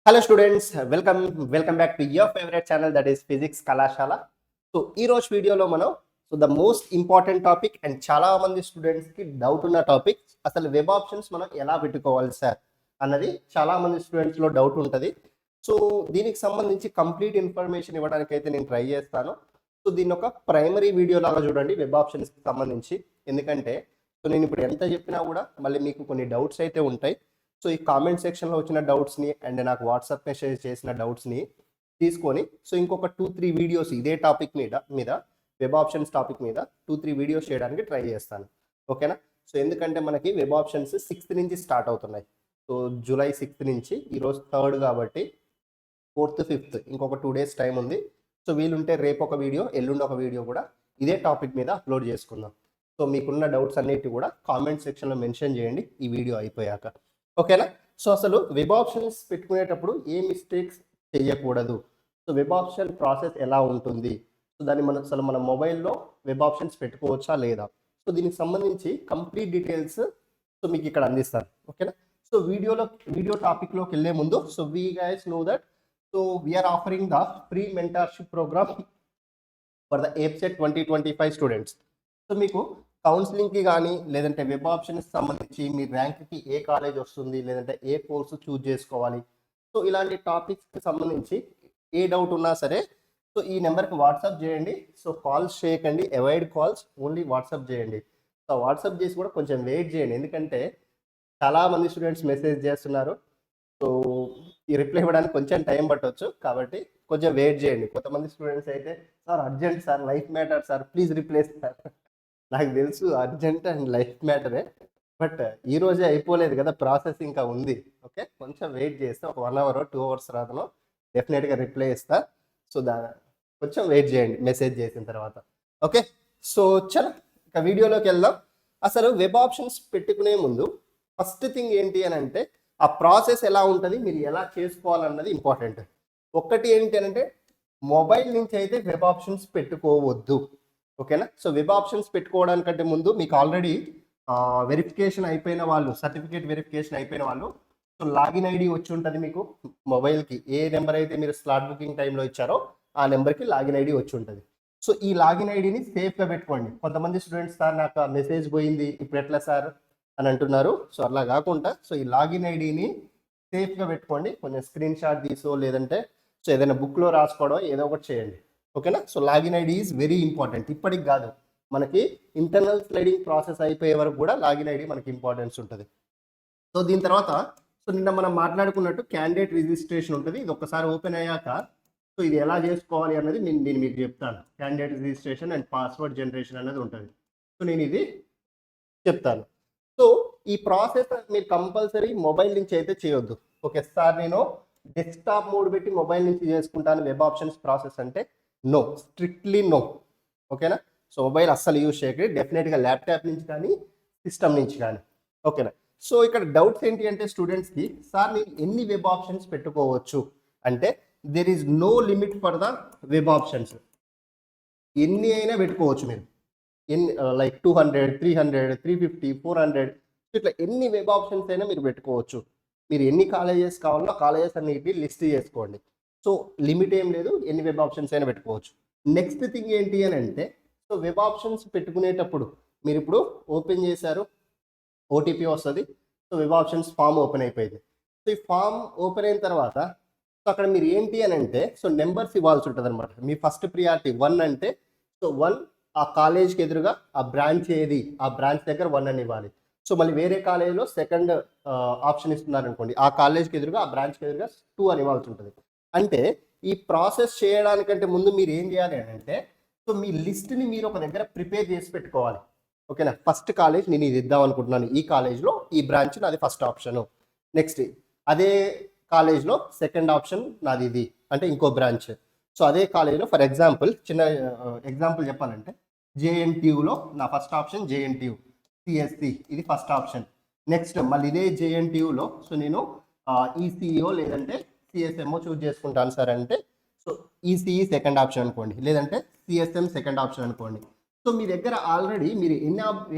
Hello students, welcome back to your favorite channel, that is Physics Kalashala. So ఈ రోజు వీడియోలో మనం the most important topic and చాలా మంది స్టూడెంట్స్ కి డౌట్ ఉన్న టాపిక్, అసలు వెబ్ ఆప్షన్స్ మనం ఎలా పెట్టుకోవాలి సార్ అన్నది చాలా మంది స్టూడెంట్స్ లో డౌట్ ఉంటుంది. సో దీనికి సంబంధించి కంప్లీట్ ఇన్ఫర్మేషన్ ఇవ్వడానికి అయితే నేను ట్రై చేస్తాను. సో దీన్ని ఒక ప్రైమరీ వీడియో లాగా చూడండి వెబ్ ఆప్షన్స్ కి సంబంధించి. ఎందుకంటే సో నేను ఇప్పుడు ఎంత చెప్పినా కూడా మళ్ళీ మీకు కొన్ని డౌట్స్ అయితే ఉంటాయి. సో ఈ కామెంట్ సెక్షన్లో వచ్చిన డౌట్స్ని అండ్ నాకు వాట్సాప్ మెసేజ్ చేసిన డౌట్స్ని తీసుకొని సో ఇంకొక 2-3 వీడియోస్ ఇదే టాపిక్ మీద వెబ్ ఆప్షన్స్ టాపిక్ మీద 2-3 వీడియోస్ చేయడానికి ట్రై చేస్తాను. ఓకేనా? సో ఎందుకంటే మనకి వెబ్ ఆప్షన్స్ 6th నుంచి స్టార్ట్ అవుతున్నాయి. సో జూలై 6th నుంచి, ఈరోజు 3rd కాబట్టి 4th 5th ఇంకొక 2 days టైం ఉంది. సో వీలుంటే రేపు ఒక వీడియో, ఎల్లుండి ఒక వీడియో కూడా ఇదే టాపిక్ మీద అప్లోడ్ చేసుకుందాం. సో మీకున్న డౌట్స్ అన్నిటి కూడా కామెంట్ సెక్షన్లో మెన్షన్ చేయండి ఈ వీడియో అయిపోయాక. ఓకేనా? సో అసలు వెబ్ ఆప్షన్స్ పెట్టుకునేటప్పుడు ఏ మిస్టేక్స్ చేయకూడదు, సో వెబ్ ఆప్షన్ ప్రాసెస్ ఎలా ఉంటుంది, సో దాన్ని మన మొబైల్లో వెబ్ ఆప్షన్స్ పెట్టుకోవచ్చా లేదా, సో దీనికి సంబంధించి కంప్లీట్ డీటెయిల్స్ సో మీకు ఇక్కడ అందిస్తాను. ఓకేనా? సో వీడియో టాపిక్లోకి వెళ్ళే ముందు, so we guys know that so we are offering the free mentorship program for the APSET 2025 students. So మీకు కౌన్సిలింగ్కి కానీ లేదంటే వెబ్ ఆప్షన్కి సంబంధించి మీ ర్యాంక్కి ఏ కాలేజ్ వస్తుంది, లేదంటే ఏ కోర్సు చూజ్ చేసుకోవాలి, సో ఇలాంటి టాపిక్స్కి సంబంధించి ఏ డౌట్ ఉన్నా సరే సో ఈ నెంబర్కి వాట్సాప్ చేయండి. సో కాల్స్ చేయకండి, అవాయిడ్ కాల్స్, ఓన్లీ వాట్సాప్ చేయండి. సో వాట్సాప్ చేసి కూడా కొంచెం వెయిట్ చేయండి, ఎందుకంటే చాలామంది స్టూడెంట్స్ మెసేజ్ చేస్తున్నారు. సో ఈ రిప్లై ఇవ్వడానికి కొంచెం టైం పట్టవచ్చు, కాబట్టి కొంచెం వెయిట్ చేయండి. కొంతమంది స్టూడెంట్స్ అయితే sir urgent sir, life matter sir, please replace sir. నాకు తెలుసు అర్జెంట్ అండ్ లైఫ్ మ్యాటరే, బట్ ఈ రోజే అయిపోలేదు కదా, ప్రాసెస్ ఇంకా ఉంది. ఓకే, కొంచెం వెయిట్ చేస్తే ఒక 1 hour 2 hours రాతను డెఫినెట్గా రిప్లై ఇస్తా. సో కొంచెం వెయిట్ చేయండి మెసేజ్ చేసిన తర్వాత. ఓకే, సో చలో ఇక వీడియోలోకి వెళ్దాం. అసలు వెబ్ ఆప్షన్స్ పెట్టుకునే ముందు ఫస్ట్ థింగ్ ఏంటి అని అంటే ఆ ప్రాసెస్ ఎలా ఉంటుంది, మీరు ఎలా చేసుకోవాలన్నది ఇంపార్టెంట్. ఒక్కటి ఏంటి అని అంటే మొబైల్ నుంచి అయితే వెబ్ ఆప్షన్స్ పెట్టుకోవద్దు. ఓకేనా? సో వెబ్ ఆప్షన్స్ పెట్టుకోవడానికంటే ముందు మీకు ఆల్రెడీ వెరిఫికేషన్ అయిపోయిన వాళ్ళు, సర్టిఫికేట్ వెరిఫికేషన్ అయిపోయిన వాళ్ళు, సో లాగిన్ ఐడి వచ్చి ఉంటుంది మీకు మొబైల్కి. ఏ నెంబర్ అయితే మీరు స్లాట్ బుకింగ్ టైంలో ఇచ్చారో ఆ నెంబర్కి లాగిన్ ఐడి వచ్చి ఉంటుంది. సో ఈ లాగిన్ ఐడిని సేఫ్గా పెట్టుకోండి. కొంతమంది స్టూడెంట్స్ సార్ నాకు మెసేజ్ పోయింది ఇప్పుడు ఎట్లా సార్ అని అంటున్నారు. సో అలా కాకుండా సో ఈ లాగిన్ ఐడిని సేఫ్గా పెట్టుకోండి. కొంచెం స్క్రీన్ షాట్ తీసో లేదంటే సో ఏదైనా బుక్లో రాసుకోవడం ఏదో ఒకటి చేయండి. ఓకేనా? So login ID is very important. ఇప్పటికి కాదు, మనకి ఇంటర్నల్ స్లైడింగ్ ప్రాసెస్ అయిపోయే వరకు కూడా లాగిన్ ఐడి మనకి ఇంపార్టెన్స్ ఉంటుంది. సో దీని తర్వాత సో నిన్న మనం మాట్లాడుకున్నట్టు క్యాండిడేట్ రిజిస్ట్రేషన్ ఉంటుంది. ఇది ఒక్కసారి ఓపెన్ అయ్యాక సో ఇది ఎలా చేసుకోవాలి అన్నది నేను మీకు చెప్తాను. Candidate registration and password generation అనేది ఉంటుంది. సో నేను ఇది చెప్తాను. సో ఈ ప్రాసెస్ మీరు కంపల్సరీ మొబైల్ నుంచి అయితే చేయొద్దు. ఓకే సార్, నేను డెస్క్టాప్ మోడ్ పెట్టి మొబైల్ నుంచి చేసుకుంటాను వెబ్ ఆప్షన్స్ ప్రాసెస్ అంటే నో, స్ట్రిక్ట్లీ నో. ఓకేనా? సో మొబైల్ అస్సలు యూజ్ చేయకండి, డెఫినెట్గా ల్యాప్టాప్ నుంచి కానీ సిస్టమ్ నుంచి కానీ. ఓకేనా? సో ఇక్కడ డౌట్స్ ఏంటి అంటే స్టూడెంట్స్కి, సార్ నేను ఎన్ని వెబ్ ఆప్షన్స్ పెట్టుకోవచ్చు అంటే there is no limit for the web options. ఎన్ని అయినా పెట్టుకోవచ్చు మీరు, ఎన్ని లైక్ 200, 300, 350, 400 ఇట్లా ఎన్ని వెబ్ ఆప్షన్స్ అయినా మీరు పెట్టుకోవచ్చు. మీరు ఎన్ని కాలేజెస్ కావాలో కాలేజెస్ అన్నిటి లిస్ట్ చేసుకోండి. సో లిమిట్ ఏం లేదు, ఎన్ని వెబ్ ఆప్షన్స్ అయినా పెట్టుకోవచ్చు. నెక్స్ట్ థింగ్ ఏంటి అని అంటే సో వెబ్ ఆప్షన్స్ పెట్టుకునేటప్పుడు మీరు ఇప్పుడు ఓపెన్ చేశారు, ఓటీపీ వస్తుంది. So web options form open అయిపోయింది. సో ఈ ఫామ్ ఓపెన్ అయిన తర్వాత సో అక్కడ మీరు ఏంటి అని అంటే సో నెంబర్స్ ఇవ్వాల్సి ఉంటుంది అనమాట. మీ ఫస్ట్ ప్రియారిటీ 1 అంటే సో 1 ఆ కాలేజ్కి ఎదురుగా ఆ బ్రాంచ్ ఏది, ఆ బ్రాంచ్ దగ్గర 1 అని ఇవ్వాలి. సో మళ్ళీ వేరే కాలేజ్లో సెకండ్ ఆప్షన్ ఇస్తున్నారు అనుకోండి, ఆ కాలేజ్కి ఎదురుగా ఆ బ్రాంచ్కి ఎదురుగా 2 అని ఇవ్వాల్సి ఉంటుంది. అంటే ఈ ప్రాసెస్ చేయడానికంటే ముందు మీరు ఏం చేయాలి అని అంటే సో మీ లిస్ట్ని మీరు ఒక దగ్గర ప్రిపేర్ చేసి పెట్టుకోవాలి. ఓకేనా? ఫస్ట్ కాలేజ్ నేను ఇది ఇద్దాం అనుకుంటున్నాను, ఈ కాలేజ్లో ఈ బ్రాంచ్ నాది ఫస్ట్ ఆప్షను. నెక్స్ట్ అదే కాలేజ్లో సెకండ్ ఆప్షన్ నాది ఇది అంటే ఇంకో బ్రాంచ్. సో అదే కాలేజ్లో ఫర్ ఎగ్జాంపుల్ చిన్న ఎగ్జాంపుల్ చెప్పాలంటే JNTUలో నా ఫస్ట్ ఆప్షన్ JNTU CSC, ఇది ఫస్ట్ ఆప్షన్. నెక్స్ట్ మళ్ళీ ఇదే JNTUలో సో నేను ECEO లేదంటే CSMO చూజ్ చేసుకుంటాను సార్ అంటే సో ECE సెకండ్ ఆప్షన్ అనుకోండి, లేదంటే CSM సెకండ్ ఆప్షన్ అనుకోండి. సో మీ దగ్గర ఆల్రెడీ మీరు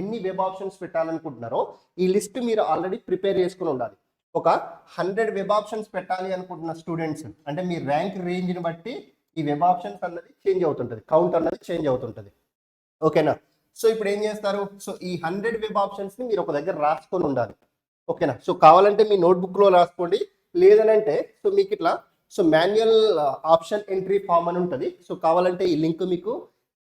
ఎన్ని వెబ్ ఆప్షన్స్ పెట్టాలనుకుంటున్నారో ఈ లిస్ట్ మీరు ఆల్రెడీ ప్రిపేర్ చేసుకుని ఉండాలి. ఒక 100 వెబ్ ఆప్షన్స్ పెట్టాలి అనుకుంటున్న స్టూడెంట్స్, అంటే మీ ర్యాంక్ రేంజ్ని బట్టి ఈ వెబ్ ఆప్షన్స్ అన్నది చేంజ్ అవుతుంటుంది, కౌంట్ అన్నది చేంజ్ అవుతుంటుంది. ఓకేనా? సో ఇప్పుడు ఏం చేస్తారు, సో ఈ 100 వెబ్ ఆప్షన్స్ని మీరు ఒక దగ్గర రాసుకొని ఉండాలి. ఓకేనా? సో కావాలంటే మీ నోట్బుక్లో రాసుకోండి, లేదనంటే సో మీకు ఇట్లా so manual option entry form అని ఉంటుంది. సో కావాలంటే ఈ లింక్ మీకు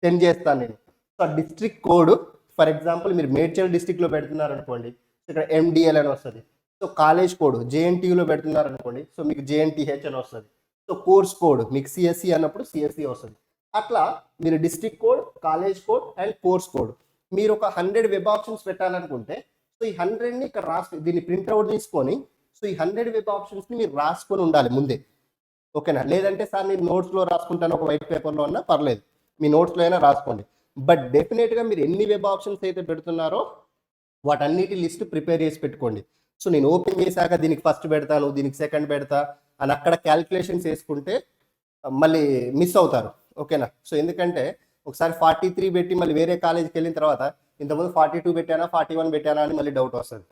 సెండ్ చేస్తాను నేను. So district code, for example మీరు మేడ్చల్ డిస్ట్రిక్ట్లో పెడుతున్నారు అనుకోండి, ఇక్కడ ఎండిఎల్ అని వస్తుంది. సో కాలేజ్ కోడ్ జేఎన్టీయూలో పెడుతున్నారు అనుకోండి, సో మీకు జేఎన్టీహెచ్ అని వస్తుంది. సో కోర్స్ కోడ్ మీకు సిఎస్సి అన్నప్పుడు సిఎస్సి వస్తుంది. అట్లా మీరు district code, college code and course code, మీరు ఒక 100 వెబ్ ఆప్షన్స్ పెట్టాలనుకుంటే సో ఈ 100ని ఇక్కడ రాసి దీన్ని ప్రింట్అవుట్ తీసుకొని సో ఈ 100 వెబ్ ఆప్షన్స్ని మీరు రాసుకొని ఉండాలి ముందే. ఓకేనా? లేదంటే సార్ నేను నోట్స్లో రాసుకుంటాను ఒక వైట్ పేపర్లో అన్నా పర్లేదు, మీ నోట్స్లో అయినా రాసుకోండి. బట్ డెఫినెట్గా మీరు ఎన్ని వెబ్ ఆప్షన్స్ అయితే పెడుతున్నారో వాటన్నిటి లిస్ట్ ప్రిపేర్ చేసి పెట్టుకోండి. సో నేను ఓపెన్ చేశాక దీనికి ఫస్ట్ పెడతాను, దీనికి సెకండ్ పెడతా అని అక్కడ క్యాలిక్యులేషన్స్ వేసుకుంటే మళ్ళీ మిస్ అవుతారు. ఓకేనా? సో ఎందుకంటే ఒకసారి 43 పెట్టి మళ్ళీ వేరే కాలేజీకి వెళ్ళిన తర్వాత ఇంతకుముందు 42 పెట్టానా 41 పెట్టానా అని మళ్ళీ డౌట్ వస్తుంది.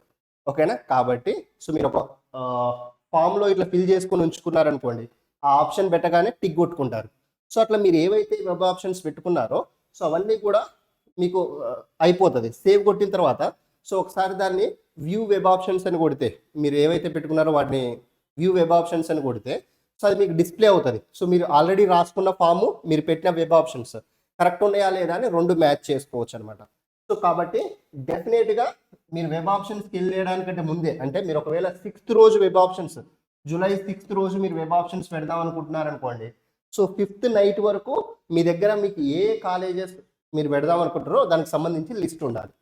ఓకేనా? కాబట్టి సో మీరు ఒక ఫామ్లో ఇట్లా ఫిల్ చేసుకొని ఉంచుకున్నారనుకోండి, ఆ ఆప్షన్ పెట్టగానే టిక్ కొట్టుకుంటారు. సో అట్లా మీరు ఏవైతే వెబ్ ఆప్షన్స్ పెట్టుకున్నారో సో అవన్నీ కూడా మీకు అయిపోతుంది. సేవ్ కొట్టిన తర్వాత సో ఒకసారి దాన్ని వ్యూ వెబ్ ఆప్షన్స్ అని కొడితే, మీరు ఏవైతే పెట్టుకున్నారో వాటిని వ్యూ వెబ్ ఆప్షన్స్ అని కొడితే సో అది మీకు డిస్ప్లే అవుతుంది. సో మీరు ఆల్రెడీ రాసుకున్న ఫాము, మీరు పెట్టిన వెబ్ ఆప్షన్స్ కరెక్ట్ ఉన్నాయా లేదా అని 2 మ్యాచ్ చేసుకోవచ్చు అనమాట. సో కాబట్టి డెఫినెట్గా మీరు వెబ్ ఆప్షన్స్కి వెళ్ళడానికంటే ముందే, అంటే మీరు ఒకవేళ 6th రోజు వెబ్ ఆప్షన్స్, జూలై 6th రోజు మీరు వెబ్ ఆప్షన్స్ పెడదాం అనుకుంటున్నారనుకోండి, సో 5th నైట్ వరకు మీ దగ్గర మీకు ఏ కాలేజెస్ మీరు పెడదాం అనుకుంటారో దానికి సంబంధించి లిస్ట్ ఉండాలి.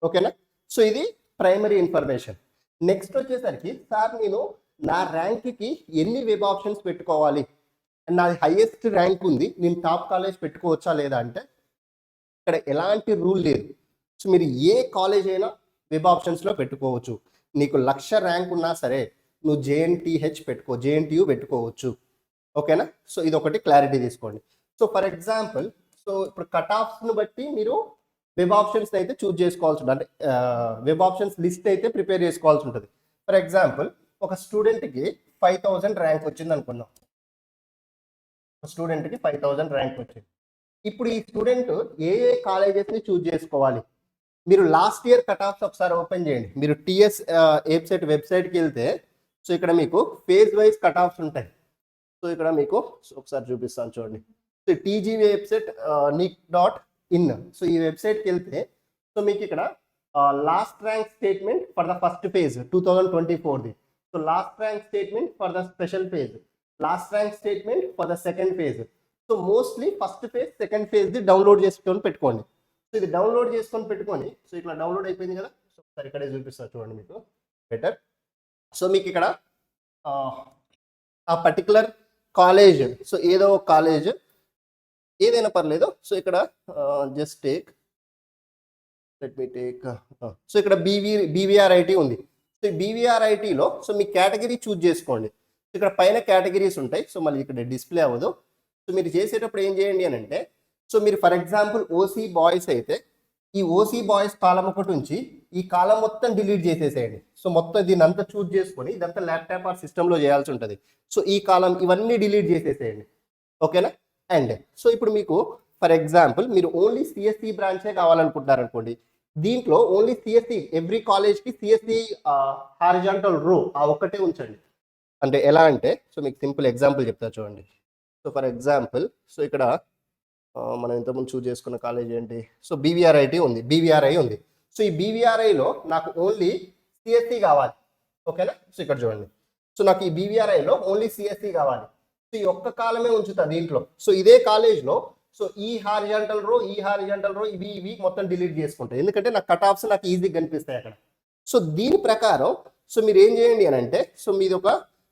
ఓకేనా? సో ఇది ప్రైమరీ ఇన్ఫర్మేషన్. నెక్స్ట్ వచ్చేసరికి సార్ నేను నా ర్యాంక్కి ఎన్ని వెబ్ ఆప్షన్స్ పెట్టుకోవాలి, నాది హైయెస్ట్ ర్యాంక్ ఉంది, నేను టాప్ కాలేజ్ పెట్టుకోవచ్చా లేదా అంటే ఇక్కడ ఎలాంటి రూల్ లేదు. సో మీరు ఏ కాలేజ్ అయినా వెబ్ ఆప్షన్స్లో పెట్టుకోవచ్చు. నీకు 1,00,000 ర్యాంక్ ఉన్నా సరే నువ్వు జేఎన్టీహెచ్ పెట్టుకో, జేఎన్టీయూ పెట్టుకోవచ్చు. ఓకేనా? సో ఇది ఒకటి క్లారిటీ తీసుకోండి. సో ఫర్ ఎగ్జాంపుల్ సో ఇప్పుడు కట్ ఆఫ్స్ను బట్టి మీరు వెబ్ ఆప్షన్స్ అయితే చూజ్ చేసుకోవాల్సి ఉంటుంది, అంటే వెబ్ ఆప్షన్స్ లిస్ట్ అయితే ప్రిపేర్ చేసుకోవాల్సి ఉంటుంది. ఫర్ ఎగ్జాంపుల్ ఒక స్టూడెంట్కి 5,000 ర్యాంక్ వచ్చింది అనుకుందాం. స్టూడెంట్కి 5,000 ర్యాంక్ వచ్చింది. ఇప్పుడు ఈ స్టూడెంట్ ఏ ఏ కాలేజెస్ని చూజ్ చేసుకోవాలి? మీరు లాస్ట్ ఇయర్ కట్ ఆఫ్స్ ఒకసారి ఓపెన్ చేయండి. మీరు టీఎస్ వెబ్సైట్కి వెళ్తే సో ఇక్కడ మీకు ఫేజ్ వైజ్ కట్ ఆఫ్స్ ఉంటాయి. సో ఇక్కడ మీకు ఒకసారి చూపిస్తాను చూడండి. So TGV website NIC.in. So ఈ వెబ్సైట్కి వెళ్తే సో మీకు ఇక్కడ last rank statement for the first phase 2024ది. So last rank statement for the special phase, last rank statement for the second phase. So mostly first phase second ఫేజ్ది download చేసుకొని పెట్టుకోండి. So ఇది డౌన్లోడ్ చేసుకొని పెట్టుకొని so ఇట్లా download అయిపోయింది కదా. సో ఒకసారి ఇక్కడే చూపిస్తాను చూడండి మీకు బెటర్. సో మీకు ఇక్కడ ఆ పర్టికులర్ కాలేజ్, సో ఏదో ఒక కాలేజ్ ఏదైనా పర్లేదు. సో ఇక్కడ just take let me take so ఇక్కడ బీవీఆర్ఐటీ ఉంది. సో ఈ బీవీఆర్ఐటీలో సో మీ కేటగిరీ చూజ్ చేసుకోండి. ఇక్కడ పైన కేటగిరీస్ ఉంటాయి. సో మళ్ళీ ఇక్కడ డిస్ప్లే అవ్వదు. సో మీరు చేసేటప్పుడు ఏం చేయండి అని అంటే సో మీరు ఫర్ ఎగ్జాంపుల్ ఓసీ బాయ్స్ అయితే ఈ ఓసీ బాయ్స్ కాలం ఒకటి ఉంచి ఈ కాలం మొత్తం డిలీట్ చేసేసేయండి. సో మొత్తం దీన్ని అంతా చూజ్ చేసుకొని ఇదంతా ల్యాప్టాప్ ఆర్ సిస్టంలో చేయాల్సి ఉంటుంది. సో ఈ కాలం ఇవన్నీ డిలీట్ చేసేసేయండి. ఓకేనా? అండ్ సో ఇప్పుడు మీకు ఫర్ ఎగ్జాంపుల్ మీరు ఓన్లీ సిఎస్సి బ్రాంచే కావాలనుకుంటున్నారు అనుకోండి, దీంట్లో ఓన్లీ సిఎస్సి, ఎవ్రీ కాలేజ్కి సిఎస్సి హారిజాంటల్ రో ఆ ఒక్కటే ఉంచండి. అంటే ఎలా అంటే సో మీకు సింపుల్ ఎగ్జాంపుల్ చెప్తా చూడండి. సో ఫర్ ఎగ్జాంపుల్ సో ఇక్కడ మనం ఇంతకుముందు చూజ్ చేసుకున్న కాలేజ్ ఏంటి, సో బీవీఆర్ఐటీ ఉంది, బీవీఆర్ఐ ఉంది. సో ఈ బీవీఆర్ఐలో నాకు ఓన్లీ సిఎస్సి కావాలి. ఓకేనా? సో ఇక్కడ చూడండి. సో నాకు ఈ బీవీఆర్ఐలో ఓన్లీ సిఎస్సి కావాలి. సో ఈ ఒక్క కాలమే ఉంచుతా దీంట్లో. సో ఇదే కాలేజ్లో సో ఈ హారిజాంటల్ రో ఇవి మొత్తం డిలీట్ చేసుకుంటాయి, ఎందుకంటే నాకు కట్ ఆఫ్స్ నాకు ఈజీగా కనిపిస్తాయి అక్కడ. సో దీని ప్రకారం సో మీరు ఏం చేయండి అని అంటే సో మీది ఒక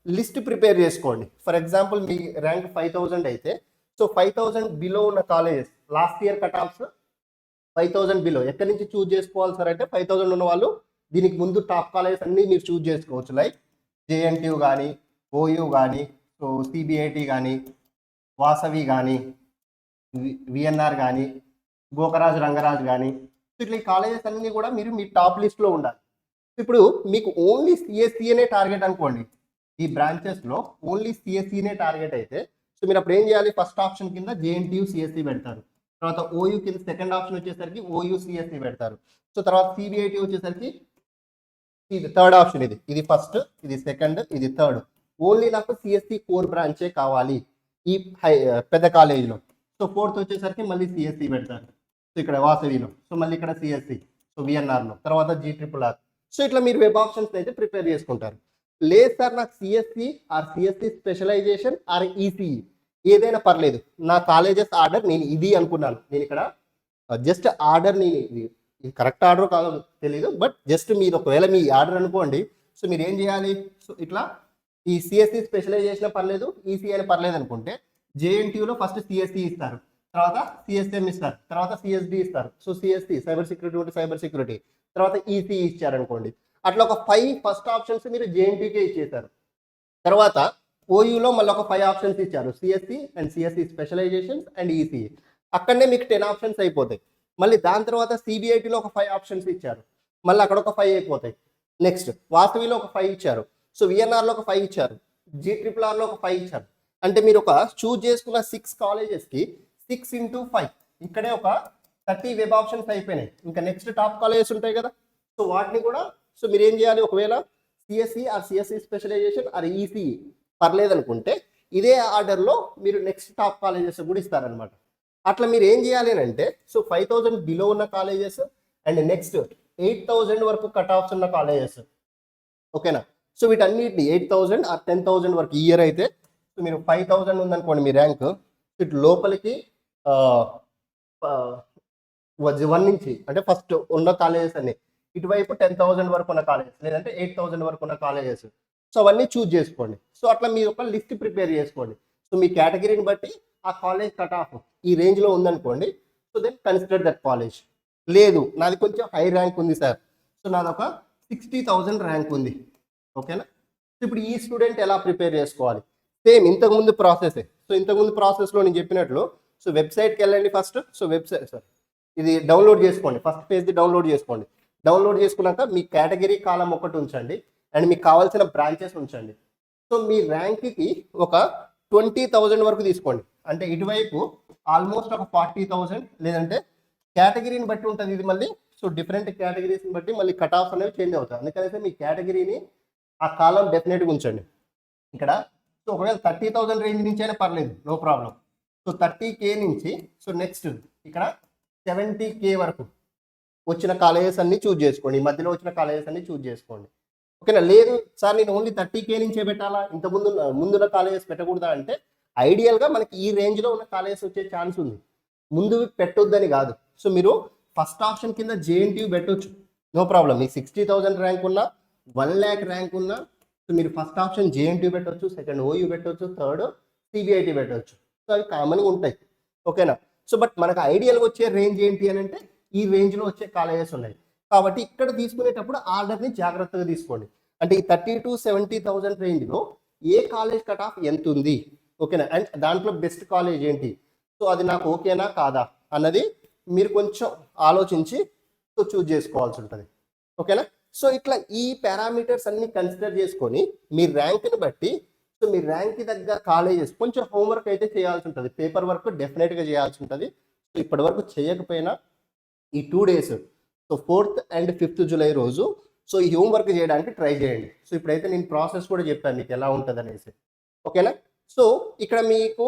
లిస్ట్ ప్రిపేర్ చేసుకోండి. ఫర్ ఎగ్జాంపుల్ మీ ర్యాంక్ 5,000 అయితే సో 5,000 బిలో ఉన్న colleges, last year cut offs 5,000 below ఎక్కడి నుంచి చూజ్ చేసుకోవాలి సార్ అంటే 5,000 ఉన్న వాళ్ళు దీనికి ముందు టాప్ కాలేజెస్ అన్నీ మీరు చూజ్ చేసుకోవచ్చు. లైక్ జేఎన్టీయూ కానీ, ఓయూ కానీ, సో సిబిఐటి కానీ, వాసవి కానీ, విఎన్ఆర్ కానీ, గోకరాజు రంగరాజు కానీ, సో ఇట్లా ఈ కాలేజెస్ అన్నీ కూడా మీరు మీ టాప్ లిస్ట్లో ఉండాలి. సో ఇప్పుడు మీకు ఓన్లీ సిఎస్సినే టార్గెట్ అనుకోండి, ఈ బ్రాంచెస్లో ఓన్లీ సిఎస్సినే టార్గెట్ అయితే సో మీరు అప్పుడు ఏం చేయాలి, ఫస్ట్ ఆప్షన్ కింద జేఎన్టీయూ సిఎస్సి పెడతారు, తర్వాత ఓయూ కింద సెకండ్ ఆప్షన్ వచ్చేసరికి ఓయూ సిఎస్సి పెడతారు, సో తర్వాత సిబిఐటి వచ్చేసరికి ఇది థర్డ్ ఆప్షన్, ఇది ఫస్ట్, ఇది సెకండ్, ఇది థర్డ్. ఓన్లీ నాకు సిఎస్సి కోర్ బ్రాంచే కావాలి ఈ పెద్ద కాలేజీలో. సో ఫోర్త్ వచ్చేసరికి మళ్ళీ సిఎస్సి పెడతారు, సో ఇక్కడ వాసవిలో, సో మళ్ళీ ఇక్కడ సిఎస్సి, సో విఎన్ఆర్లో, తర్వాత GRRR. సో ఇట్లా మీరు వెబ్ ఆప్షన్స్ అయితే ప్రిపేర్ చేసుకుంటారు. లేదు సార్ నాకు CSC or CSC specialization or ECE ఏదైనా పర్లేదు, నా కాలేజెస్ ఆర్డర్ నేను ఇది అనుకున్నాను, నేను ఇక్కడ జస్ట్ ఆర్డర్ని, ఇది కరెక్ట్ ఆర్డర్ కాదో తెలియదు, బట్ జస్ట్ మీరు ఒకవేళ మీ ఆర్డర్ అనుకోండి, సో మీరు ఏం చేయాలి, సో ఇట్లా ఈ సిఎస్సి స్పెషలైజేషన్ పర్లేదు, ఈసీఐ అని పర్లేదు అనుకుంటే జేఎన్టీయూలో ఫస్ట్ సిఎస్సి ఇస్తారు, తర్వాత సిఎస్ఎం ఇస్తారు, తర్వాత సిఎస్డి ఇస్తారు, సో సిఎస్సి సైబర్ సెక్యూరిటీ ఉంటే సైబర్ సెక్యూరిటీ, తర్వాత ఈసీఈ ఇచ్చారనుకోండి. అట్లా ఒక 5 ఫస్ట్ ఆప్షన్స్ మీరు జేఎన్టీయూకే ఇచ్చేసారు. తర్వాత ఓయూలో మళ్ళీ ఒక 5 ఆప్షన్స్ ఇచ్చారు, CSC and CSC specializations and ECE. అక్కడనే మీకు 10 ఆప్షన్స్ అయిపోతాయి. మళ్ళీ దాని తర్వాత సిబిఐటిలో ఒక 5 ఆప్షన్స్ ఇచ్చారు, మళ్ళీ అక్కడ ఒక 5 అయిపోతాయి. నెక్స్ట్ వాసవిలో ఒక 5 ఇచ్చారు, సో విఎన్ఆర్లో ఒక 5 ఇచ్చారు, GRRRలో ఒక 5 ఇచ్చారు. అంటే మీరు ఒక చూజ్ చేసుకున్న 6 కాలేజెస్కి 6 into 5 ఇక్కడే ఒక 30 వెబ్ ఆప్షన్స్ అయిపోయినాయి. ఇంకా నెక్స్ట్ టాప్ కాలేజెస్ ఉంటాయి కదా, సో వాటిని కూడా సో మీరు ఏం చేయాలి, ఒకవేళ CSE or CSC specialization or ECE పర్లేదనుకుంటే ఇదే ఆర్డర్లో మీరు నెక్స్ట్ టాప్ కాలేజెస్ కూడా ఇస్తారనమాట. అట్లా మీరు ఏం చేయాలి అని అంటే సో 5,000 బిలో ఉన్న కాలేజెస్ అండ్ నెక్స్ట్ 8,000 వరకు కట్ ఆఫ్స్ ఉన్న కాలేజెస్, ఓకేనా. సో వీటన్నిటిని 8,000 ఆర్ 10,000 వరకు ఇయర్ అయితే సో మీరు 5,000 ఉందనుకోండి మీ ర్యాంక్, ఇటు లోపలికి 1 నుంచి అంటే ఫస్ట్ ఉన్న కాలేజెస్ అన్ని, ఇటువైపు 10,000 వరకు ఉన్న కాలేజెస్, లేదంటే 8,000 వరకు ఉన్న కాలేజెస్, సో అవన్నీ చూజ్ చేసుకోండి. సో అట్లా మీరు ఒక లిస్ట్ ప్రిపేర్ చేసుకోండి. సో మీ కేటగిరీని బట్టి ఆ కాలేజ్ కట్ ఆఫ్ ఈ రేంజ్లో ఉందనుకోండి, so then consider that college. లేదు నాది కొంచెం హై ర్యాంక్ ఉంది సార్, సో నాది ఒక 60,000 ర్యాంక్ ఉంది, ఓకేనా. సో ఇప్పుడు ఈ స్టూడెంట్ ఎలా ప్రిపేర్ చేసుకోవాలి, సేమ్ ఇంతకుముందు ప్రాసెసే. సో ఇంతకుముందు ప్రాసెస్లో నేను చెప్పినట్లు సో వెబ్సైట్కి వెళ్ళండి ఫస్ట్, సో వెబ్సైట్ సార్ ఇది డౌన్లోడ్ చేసుకోండి, ఫస్ట్ పేజ్ది డౌన్లోడ్ చేసుకోండి. డౌన్లోడ్ చేసుకున్నాక మీ కేటగిరీ కాలం ఒకటి ఉంచండి అండ్ మీకు కావాల్సిన బ్రాంచెస్ ఉంచండి. సో మీ ర్యాంక్కి ఒక 20,000 వరకు తీసుకోండి, అంటే ఇటువైపు ఆల్మోస్ట్ ఒక 40,000, లేదంటే కేటగిరీని బట్టి ఉంటుంది ఇది మళ్ళీ. సో డిఫరెంట్ కేటగిరీస్ని బట్టి మళ్ళీ కట్ ఆఫ్స్ అనేవి చేంజ్ అవుతాయి, అందుకనేసి మీ కేటగిరీని ఆ కాలం డెఫినెట్గా ఉంచండి ఇక్కడ. సో ఒకవేళ 30,000 రేంజ్ నుంచి అయినా పర్లేదు, నో ప్రాబ్లం. సో 30K నుంచి సో నెక్స్ట్ ఇక్కడ 70K వరకు వచ్చిన కాలేజెస్ అన్ని చూజ్ చేసుకోండి, ఈ మధ్యలో వచ్చిన కాలేజెస్ అన్ని చూజ్ చేసుకోండి, ఓకేనా. లేదు సార్ నేను ఓన్లీ 30K నుంచే పెట్టాలా, ముందున్న కాలేజెస్ పెట్టకూడదా అంటే ఐడియల్గా మనకి ఈ రేంజ్లో ఉన్న కాలేజెస్ వచ్చే ఛాన్స్ ఉంది, ముందు పెట్టొద్దని కాదు. సో మీరు ఫస్ట్ ఆప్షన్ కింద జేఎన్టీయూ పెట్టొచ్చు, నో ప్రాబ్లం. మీకు 60,000 ర్యాంక్ ఉన్నా 1 lakh ర్యాంక్ ఉన్నా సో మీరు ఫస్ట్ ఆప్షన్ జేఎన్టీయూ పెట్టొచ్చు, సెకండ్ ఓయూ పెట్టొచ్చు, థర్డ్ సిబిఐటి పెట్టొచ్చు, సో అవి కామన్గా ఉంటాయి, ఓకేనా. సో బట్ మనకు ఐడియల్గా వచ్చే రేంజ్ ఏంటి అని అంటే ఈ రేంజ్లో వచ్చే కాలేజెస్ ఉన్నాయి, కాబట్టి ఇక్కడ తీసుకునేటప్పుడు ఆర్డర్ని జాగ్రత్తగా తీసుకోండి. అంటే ఈ 30,000 to 70,000 రేంజ్లో ఏ కాలేజ్ కట్ ఆఫ్ ఎంత ఉంది, ఓకేనా, అండ్ దాంట్లో బెస్ట్ కాలేజ్ ఏంటి, సో అది నాకు ఓకేనా కాదా అన్నది మీరు కొంచెం ఆలోచించి సో చూజ్ చేసుకోవాల్సి ఉంటుంది, ఓకేనా. సో ఇట్లా ఈ పారామీటర్స్ అన్ని కన్సిడర్ చేసుకొని మీ ర్యాంక్ని బట్టి సో మీ ర్యాంక్కి తగ్గ కాలేజెస్ కొంచెం హోంవర్క్ అయితే చేయాల్సి ఉంటుంది, పేపర్ వర్క్ డెఫినెట్గా చేయాల్సి ఉంటుంది. సో ఇప్పటి వరకు చేయకపోయినా ఈ 2 days so 4th and 5th July రోజు సో ఈ హోంవర్క్ చేయడానికి ట్రై చేయండి. సో ఇప్పుడైతే నేను ప్రాసెస్ కూడా చెప్పాను మీకు ఎలా ఉంటుంది అనేసి, ఓకేనా. సో ఇక్కడ మీకు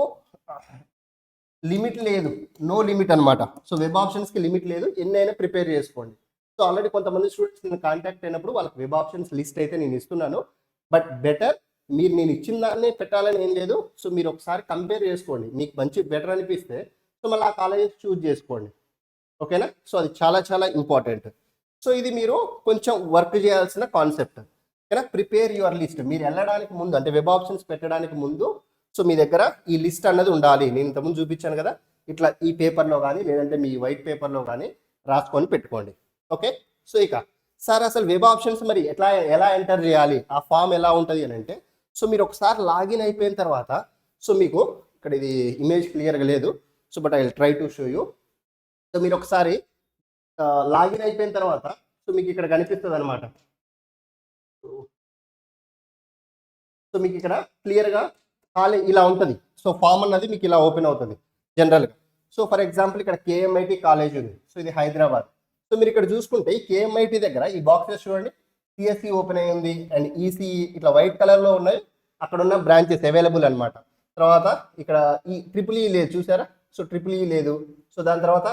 లిమిట్ లేదు, నో లిమిట్ అనమాట. సో వెబ్ ఆప్షన్స్కి లిమిట్ లేదు, ఎన్నైనా ప్రిపేర్ చేసుకోండి. సో ఆల్రెడీ కొంతమంది స్టూడెంట్స్ నేను కాంటాక్ట్ అయినప్పుడు వాళ్ళకి వెబ్ ఆప్షన్స్ లిస్ట్ అయితే నేను ఇస్తున్నాను, బట్ బెటర్ మీరు నేను ఇచ్చిన దాన్ని పెట్టాలని ఏం లేదు. సో మీరు ఒకసారి కంపేర్ చేసుకోండి, మీకు మంచి బెటర్ అనిపిస్తే సో మళ్ళీ ఆ కాలేజెస్ చూజ్ చేసుకోండి, ఓకేనా. సో అది చాలా చాలా ఇంపార్టెంట్. సో ఇది మీరు కొంచెం వర్క్ చేయాల్సిన కాన్సెప్ట్, ఓకేనా. ప్రిపేర్ యువర్ లిస్ట్, మీరు వెళ్ళడానికి ముందు అంటే వెబ్ ఆప్షన్స్ పెట్టడానికి ముందు సో మీ దగ్గర ఈ లిస్ట్ అన్నది ఉండాలి. నేను ఇంతకుముందు చూపించాను కదా, ఇట్లా ఈ పేపర్లో కానీ లేదంటే మీ వైట్ పేపర్లో కానీ రాసుకొని పెట్టుకోండి, ఓకే. సో ఇక సార్ అసలు వెబ్ ఆప్షన్స్ మరి ఎలా ఎంటర్ చేయాలి, ఆ ఫామ్ ఎలా ఉంటుంది అని అంటే సో మీరు ఒకసారి లాగిన్ అయిపోయిన తర్వాత సో మీకు ఇక్కడ ఇది ఇమేజ్ క్లియర్గా లేదు, so but I will try to show you. So మీరు ఒకసారి లాగిన్ అయిపోయిన తర్వాత సో మీకు ఇక్కడ కనిపిస్తుంది అనమాట, సో మీకు ఇక్కడ క్లియర్గా కాలేజ్ ఇలా ఉంటుంది. సో ఫామ్ అన్నది మీకు ఇలా ఓపెన్ అవుతుంది జనరల్గా. సో ఫర్ ఎగ్జాంపుల్ ఇక్కడ కేఎంఐటి కాలేజ్ ఉంది. సో ఇది హైదరాబాద్. సో మీరు ఇక్కడ చూసుకుంటే ఈ కేఎంఐటి దగ్గర ఈ బాక్సెస్ చూడండి, సిఎస్సి ఓపెన్ అయ్యి ఉంది అండ్ ఈసీఈ ఇట్లా వైట్ కలర్లో ఉన్నాయి. అక్కడ ఉన్న బ్రాంచెస్ అవైలబుల్ అనమాట. తర్వాత ఇక్కడ ఈ ట్రిపుల్ ఈ లేదు చూసారా, సో ట్రిపుల్ ఈ లేదు. సో దాని తర్వాత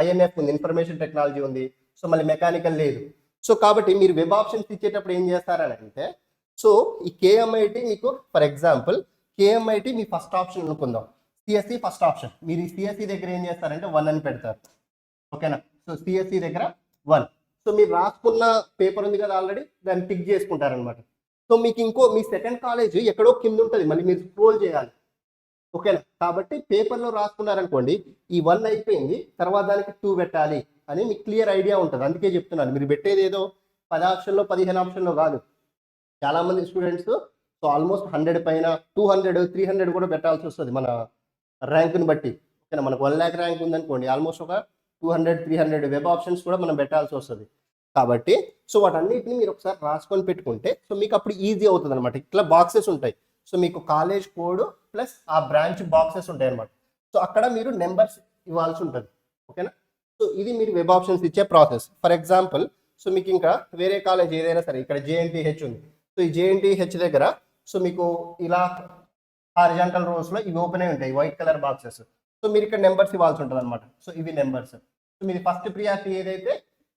ఐఎన్ఎఫ్ ఉంది, ఇన్ఫర్మేషన్ టెక్నాలజీ ఉంది. సో మళ్ళీ మెకానికల్ లేదు. సో కాబట్టి మీరు వెబ్ ఆప్షన్స్ ఇచ్చేటప్పుడు ఏం చేస్తారని అంటే, సో ఈ కేఎంఐటి మీకు for example KMIT me first option అనుకుందాం, సిఎస్సి ఫస్ట్ ఆప్షన్. మీరు ఈ సిఎస్సి దగ్గర ఏం చేస్తారంటే 1 అని పెడతారు. ఓకేనా, సో సిఎస్సి దగ్గర 1. సో మీరు రాసుకున్న పేపర్ ఉంది కదా ఆల్రెడీ, దాన్ని టిక్ చేసుకుంటారనమాట. సో మీకు ఇంకో మీ సెకండ్ కాలేజ్ ఎక్కడో కింద ఉంటుంది, మళ్ళీ మీరు స్క్రోల్ చేయాలి. ఓకేనా, కాబట్టి పేపర్లో రాసుకున్నారనుకోండి, ఈ 1 అయిపోయింది, తర్వాత దానికి 2 పెట్టాలి అని మీకు క్లియర్ ఐడియా ఉంటుంది. అందుకే చెప్తున్నాను, మీరు పెట్టేది ఏదో 10 ఆప్షన్లో 15 ఆప్షన్లో కాదు. చాలామంది స్టూడెంట్స్ సో ఆల్మోస్ట్ 100 పైన 200 300 కూడా పెట్టాల్సి వస్తుంది మన ర్యాంకుని బట్టి. ఓకేనా, మనకు 1 lakh ర్యాంక్ ఉందనుకోండి, ఆల్మోస్ట్ ఒక 200 300 వెబ్ ఆప్షన్స్ కూడా మనం పెట్టాల్సి వస్తుంది. కాబట్టి సో వాటన్నిటిని మీరు ఒకసారి రాసుకొని పెట్టుకుంటే సో మీకు అప్పుడు ఈజీ అవుతుంది అనమాట. ఇట్లా బాక్సెస్ ఉంటాయి. సో మీకు కాలేజ్ కోడ్ ప్లస్ ఆ బ్రాంచ్ బాక్సెస్ ఉంటాయి అనమాట. సో అక్కడ మీరు నెంబర్స్ ఇవ్వాల్సి ఉంటుంది. ఓకేనా, సో ఇది మీరు వెబ్ ఆప్షన్స్ ఇచ్చే ప్రాసెస్. ఫర్ ఎగ్జాంపుల్ సో మీకు ఇంకా వేరే కాలేజ్ ఏదైనా సరే, ఇక్కడ జేఎన్టీహెచ్ ఉంది. సో ఈ జేఎన్టీహెచ్ దగ్గర సో మీకు ఇలా హారిజాంటల్ రోస్లో ఇవి ఓపెన్ అయి ఉంటాయి, వైట్ కలర్ బాక్సెస్. సో మీరు ఇక్కడ నెంబర్స్ ఇవ్వాల్సి ఉంటుంది అనమాట. సో ఇవి నెంబర్స్. సో మీది ఫస్ట్ ప్రియారిటీ ఏదైతే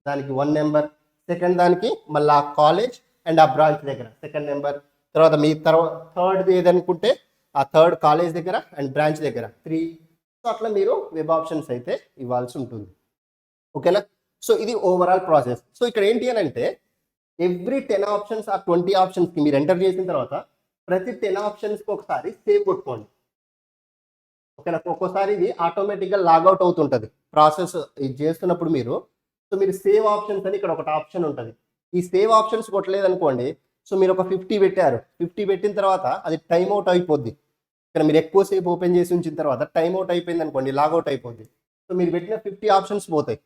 దానికి 1 నెంబర్, సెకండ్ దానికి మళ్ళీ ఆ కాలేజ్ అండ్ ఆ బ్రాంచ్ దగ్గర సెకండ్ నెంబర్, తర్వాత మీ థర్డ్ ఏదనుకుంటే ఆ థర్డ్ కాలేజ్ దగ్గర అండ్ బ్రాంచ్ దగ్గర 3. సో అట్లా మీరు వెబ్ ఆప్షన్స్ అయితే ఇవ్వాల్సి ఉంటుంది. ఓకేనా, సో ఇది ఓవరాల్ ప్రాసెస్. సో ఇక్కడ ఏంటి అని అంటే ఎవ్రీ 10 ఆప్షన్స్ ఆ 20 ఆప్షన్స్కి మీరు ఎంటర్ చేసిన తర్వాత ప్రతి 10 ఆప్షన్స్కి ఒకసారి సేవ్ కొట్టుకోండి. ఓకేనా, ఒక్కోసారి ఇది ఆటోమేటిక్గా లాగౌట్ అవుతుంటుంది ప్రాసెస్ ఇది చేస్తున్నప్పుడు మీరు. సో మీరు సేవ్ ఆప్షన్స్ అని ఇక్కడ ఒకటి ఆప్షన్ ఉంటుంది. ఈ సేవ్ ఆప్షన్స్ కొట్టలేదు అనుకోండి, సో మీరు ఒక 50 పెట్టారు, 50 పెట్టిన తర్వాత అది టైమ్ అవుట్ అయిపోద్ది. ఇక్కడ మీరు ఎక్కువసేపు ఓపెన్ చేసి ఉంచిన తర్వాత టైమ్ అవుట్ అయిపోయింది అనుకోండి, లాగౌట్ అయిపోద్ది. సో మీరు పెట్టిన 50 ఆప్షన్స్ పోతాయి.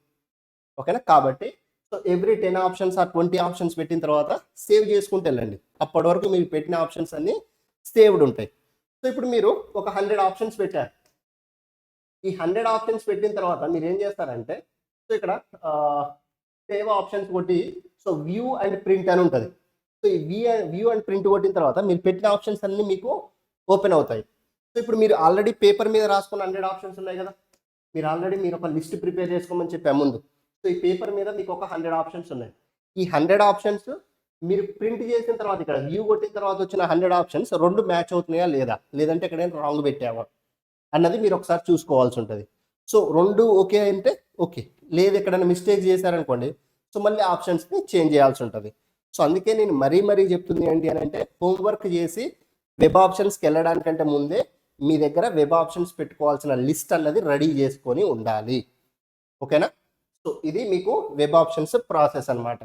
ఓకేనా, కాబట్టి సో ఎవ్రీ 10 ఆప్షన్స్ ఆ 20 ఆప్షన్స్ పెట్టిన తర్వాత సేవ్ చేసుకుంటూ వెళ్ళండి. అప్పటి వరకు మీరు పెట్టిన ఆప్షన్స్ అన్ని సేవ్డ్ ఉంటాయి. సో ఇప్పుడు మీరు ఒక 100 ఆప్షన్స్ పెట్టారు. ఈ 100 ఆప్షన్స్ పెట్టిన తర్వాత మీరు ఏం చేస్తారంటే సో ఇక్కడ సేవ్ ఆప్షన్స్ కొట్టి సో వ్యూ అండ్ ప్రింట్ అని ఉంటుంది. సో ఈ వ్యూ అండ్ ప్రింట్ కొట్టిన తర్వాత మీరు పెట్టిన ఆప్షన్స్ అన్ని మీకు ఓపెన్ అవుతాయి. సో ఇప్పుడు మీరు ఆల్రెడీ పేపర్ మీద రాసుకున్న 100 ఆప్షన్స్ ఉన్నాయి కదా, మీరు ఒక లిస్ట్ ప్రిపేర్ చేసుకోమని చెప్పా ముందు. సో ఈ పేపర్ మీద మీకు ఒక 100 ఆప్షన్స్ ఉన్నాయి. ఈ 100 ఆప్షన్స్ మీరు ప్రింట్ చేసిన తర్వాత ఇక్కడ వ్యూ కొట్టిన తర్వాత వచ్చిన 100 ఆప్షన్స్ 2 మ్యాచ్ అవుతున్నాయా లేదా, లేదంటే ఎక్కడైనా రాంగ్ పెట్టావా అన్నది మీరు ఒకసారి చూసుకోవాల్సి ఉంటుంది. సో 2 ఓకే అంటే ఓకే, లేదు ఎక్కడైనా మిస్టేక్ చేశారనుకోండి, సో మళ్ళీ ఆప్షన్స్ని చేంజ్ చేయాల్సి ఉంటుంది. సో అందుకే నేను మరీ చెప్తుంది ఏంటి అని అంటే హోంవర్క్ చేసి వెబ్ ఆప్షన్స్కి వెళ్ళడానికంటే ముందే మీ దగ్గర వెబ్ ఆప్షన్స్ పెట్టుకోవాల్సిన లిస్ట్ అన్నది రెడీ చేసుకొని ఉండాలి. ఓకేనా, సో ఇది మీకు వెబ్ ఆప్షన్స్ ప్రాసెస్ అనమాట.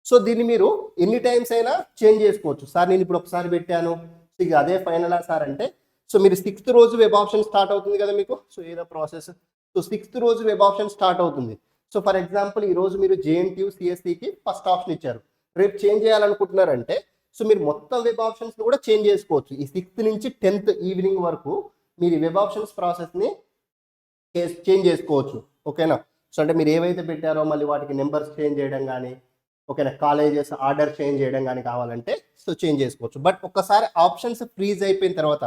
సో దీన్ని మీరు ఎన్ని టైమ్స్ అయినా చేంజ్ చేసుకోవచ్చు. సార్ నేను ఇప్పుడు ఒకసారి పెట్టాను, సో ఇక అదే ఫైనలా సార్ అంటే, సో మీరు 6th రోజు వెబ్ ఆప్షన్ స్టార్ట్ అవుతుంది కదా మీకు, సో ఏదో ప్రాసెస్. సో 6th రోజు వెబ్ ఆప్షన్ స్టార్ట్ అవుతుంది. సో ఫర్ ఎగ్జాంపుల్ ఈరోజు మీరు జేఎన్టీయూ సిఎస్సికి ఫస్ట్ ఆప్షన్ ఇచ్చారు, రేపు చేంజ్ చేయాలనుకుంటున్నారంటే సో మీరు మొత్తం వెబ్ ఆప్షన్స్ కూడా చేంజ్ చేసుకోవచ్చు. ఈ 6th నుంచి 10th ఈవినింగ్ వరకు మీరు వెబ్ ఆప్షన్స్ ప్రాసెస్ని చేంజ్ చేసుకోవచ్చు. ఓకేనా, సో అంటే మీరు ఏవైతే పెట్టారో మళ్ళీ వాటికి నెంబర్స్ చేంజ్ చేయడం కానీ, ఓకేనా, కాలేజెస్ ఆర్డర్ చేంజ్ చేయడం కానీ కావాలంటే సో చేంజ్ చేసుకోవచ్చు. బట్ ఒక్కసారి ఆప్షన్స్ ఫ్రీజ్ అయిపోయిన తర్వాత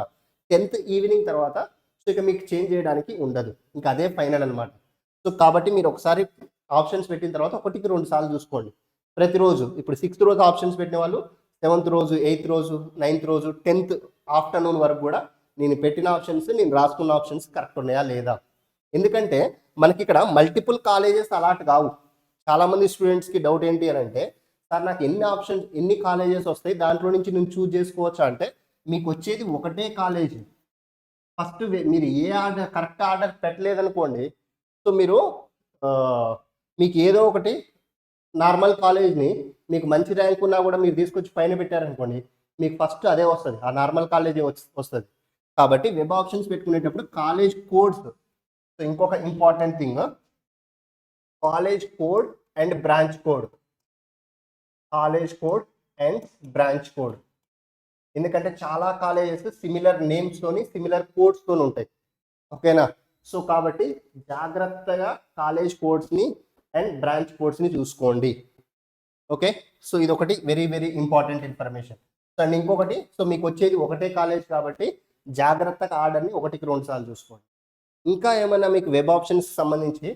10th ఈవినింగ్ తర్వాత సో ఇక మీకు చేంజ్ చేయడానికి ఉండదు, ఇంకా అదే ఫైనల్ అనమాట. సో కాబట్టి మీరు ఒకసారి ఆప్షన్స్ పెట్టిన తర్వాత 1కి 2 సార్లు చూసుకోండి ప్రతిరోజు. ఇప్పుడు 6th రోజు ఆప్షన్స్ పెట్టిన వాళ్ళు 7th రోజు 8th రోజు 9th రోజు 10th ఆఫ్టర్నూన్ వరకు కూడా నేను పెట్టిన ఆప్షన్స్ నేను రాసుకున్న ఆప్షన్స్ కరెక్ట్ ఉన్నాయా లేదా. ఎందుకంటే మనకి ఇక్కడ మల్టిపుల్ కాలేజెస్ అలాట్ కావు. చాలామంది స్టూడెంట్స్కి డౌట్ ఏంటి అని అంటే, సార్ నాకు ఎన్ని కాలేజెస్ వస్తాయి, దాంట్లో నుంచి నేను చూజ్ చేసుకోవచ్చా అంటే, మీకు వచ్చేది ఒకటే కాలేజ్. ఫస్ట్ మీరు ఏ ఆర్డర్ కరెక్ట్ ఆర్డర్ పెట్టలేదనుకోండి, సో మీకు ఏదో ఒకటి నార్మల్ కాలేజ్ని మీకు మంచి ర్యాంక్ ఉన్నా కూడా మీరు తీసుకొచ్చి పైన పెట్టారనుకోండి, మీకు ఫస్ట్ అదే వస్తుంది, ఆ నార్మల్ కాలేజీ వస్తుంది. కాబట్టి వెబ్ ఆప్షన్స్ పెట్టుకునేటప్పుడు కాలేజ్ కోడ్స్, సో ఇంకొక important thing, college code and branch code, college code and branch code. ఎందుకంటే చాలా కాలేజెస్ సిమిలర్ నేమ్స్తోని సిమిలర్ కోడ్స్తోని ఉంటాయి. ఓకేనా? సో కాబట్టి జాగ్రత్తగా కాలేజ్ కోడ్స్ని అండ్ బ్రాంచ్ కోడ్స్ని చూసుకోండి. ఓకే, సో ఇది ఒకటి very very important information. So and ఇంకొకటి, సో మీకు వచ్చేది ఒకటే కాలేజ్ కాబట్టి జాగ్రత్తగా ఆర్డర్ని 1-2 సార్లు చూసుకోండి. ఇంకా ఏమైనా మీకు వెబ్ ఆప్షన్స్ సంబంధించి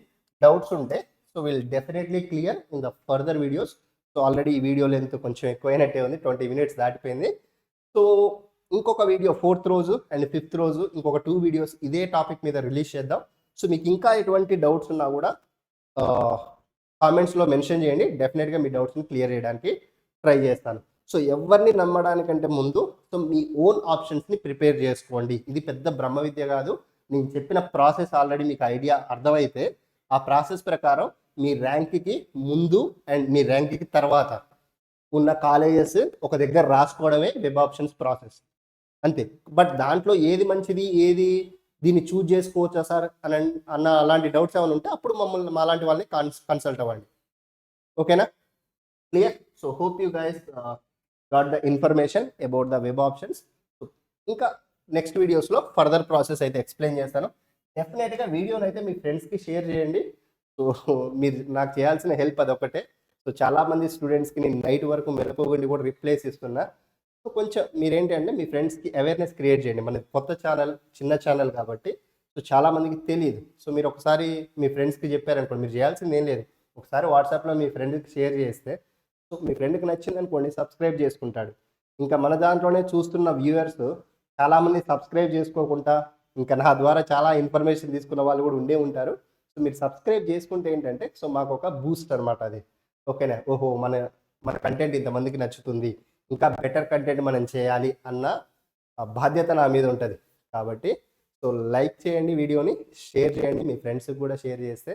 డౌట్స్ ఉంటే so will definitely clear in the further videos. So already ఈ వీడియో లెంత్ కొంచెం ఎక్కువైనట్టే ఉంది, 20 minutes దాటిపోయింది. సో ఇంకొక వీడియో 4th రోజు అండ్ 5th రోజు ఇంకొక 2 వీడియోస్ ఇదే టాపిక్ మీద రిలీజ్ చేద్దాం. సో మీకు ఇంకా ఎటువంటి డౌట్స్ ఉన్నా కూడా కామెంట్స్లో మెన్షన్ చేయండి. డెఫినెట్గా మీ డౌట్స్ని క్లియర్ చేయడానికి ట్రై చేస్తాను. సో ఎవరిని నమ్మడానికంటే ముందు సో మీ ఓన్ ఆప్షన్స్ని ప్రిపేర్ చేసుకోండి. ఇది పెద్ద బ్రహ్మ విద్య కాదు. నేను చెప్పిన ప్రాసెస్ ఆల్రెడీ మీకు ఐడియా అర్థమైతే ఆ ప్రాసెస్ ప్రకారం మీ ర్యాంక్కి ముందు అండ్ మీ ర్యాంక్కి తర్వాత ఉన్న కాలేజెస్ ఒక దగ్గర రాసుకోవడమే వెబ్ ఆప్షన్స్ ప్రాసెస్, అంతే. బట్ దాంట్లో ఏది మంచిది, ఏది దీన్ని చూజ్ చేసుకోవచ్చా సార్ అన్న అలాంటి డౌట్స్ ఏమైనా ఉంటే అప్పుడు మమ్మల్ని మాలాంటి వాళ్ళని కన్సల్ట్ అవ్వండి. ఓకేనా? Clear? So hope you guys got the information about the web options. ఇంకా నెక్స్ట్ వీడియోస్లో ఫర్దర్ ప్రాసెస్ అయితే ఎక్స్ప్లెయిన్ చేస్తాను. డెఫినెట్గా వీడియోని అయితే మీ ఫ్రెండ్స్కి షేర్ చేయండి. సో మీరు నాకు చేయాల్సిన హెల్ప్ అదొకటే. సో చాలామంది స్టూడెంట్స్కి నేను నైట్ వరకు మెలకువగా కూడా రిప్లైస్ ఇస్తున్నా. సో కొంచెం మీరేంటి అంటే మీ ఫ్రెండ్స్కి అవేర్నెస్ క్రియేట్ చేయండి. మన కొత్త ఛానల్, చిన్న ఛానల్ కాబట్టి సో చాలామందికి తెలియదు. సో మీరు ఒకసారి మీ ఫ్రెండ్స్కి చెప్పారనుకోండి, మీరు చేయాల్సింది ఏం లేదు, ఒకసారి వాట్సాప్లో మీ ఫ్రెండ్కి షేర్ చేస్తే సో మీ ఫ్రెండ్కి నచ్చింది అనుకోండి, సబ్స్క్రైబ్ చేసుకుంటాడు. ఇంకా మన దాంట్లోనే చూస్తున్న వ్యూవర్స్ చాలామంది సబ్స్క్రైబ్ చేసుకోకుండా ఇంకా నా ద్వారా చాలా ఇన్ఫర్మేషన్ తీసుకున్న వాళ్ళు కూడా ఉండే ఉంటారు. సో మీరు సబ్స్క్రైబ్ చేసుకుంటే ఏంటంటే సో మాకు ఒక బూస్ట్ అనమాట అది. ఓకేనా? ఓహో, మన కంటెంట్ ఇంతమందికి నచ్చుతుంది, ఇంకా బెటర్ కంటెంట్ మనం చేయాలి అన్న బాధ్యత నా మీద ఉంటుంది. కాబట్టి సో లైక్ చేయండి, వీడియోని షేర్ చేయండి, మీ ఫ్రెండ్స్కి కూడా షేర్ చేస్తే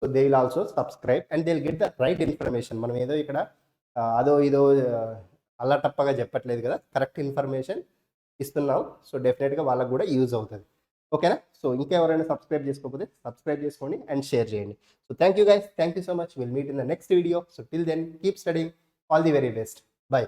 so they will also subscribe and they will get the right information. మనం ఏదో ఇక్కడ అదో ఇదో అల్లటప్పగా చెప్పట్లేదు కదా, కరెక్ట్ ఇన్ఫర్మేషన్ ఇస్తున్నాం. సో డెఫినెట్గా వాళ్ళకు కూడా యూజ్ అవుతుంది. ఓకేనా? సో ఇంకెవరైనా సబ్స్క్రైబ్ చేసుకోకపోతే సబ్స్క్రైబ్ చేసుకోండి అండ్ షేర్ చేయండి. So thank you guys, thank you so much. Will meet in the next video. So till then keep studying. All the very best. By.